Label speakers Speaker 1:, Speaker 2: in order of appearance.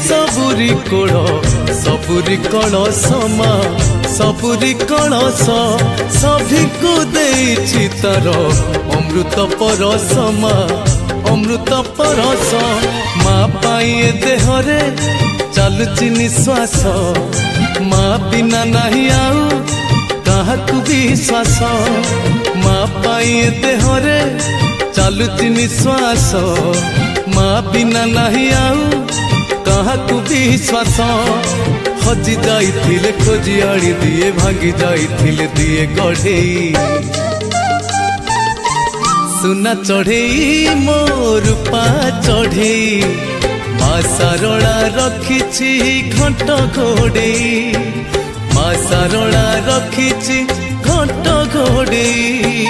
Speaker 1: सबुरी कोड़ सबुरी कलश मा सबुरी कलश सभी को देछि तार अमृत परस मा अमृत परस माँ पाए देहरे चलुची निश्वास माँ बिना नहीं आऊ काहाकू विश्वास माँ पाए देहरे चलुची निश्वास माँ बिना नहीं आऊ काहाकू विश्वास हजि जाइथिले खोजी आड़ी दिए भांगी जाइथिले दिए गढ़ेई सुना चढ़ेई मोर पा चढ़ेई माँ सारला रखिछि घंट घोड़ेई माँ सारला रखिछि घंट घोड़ेई।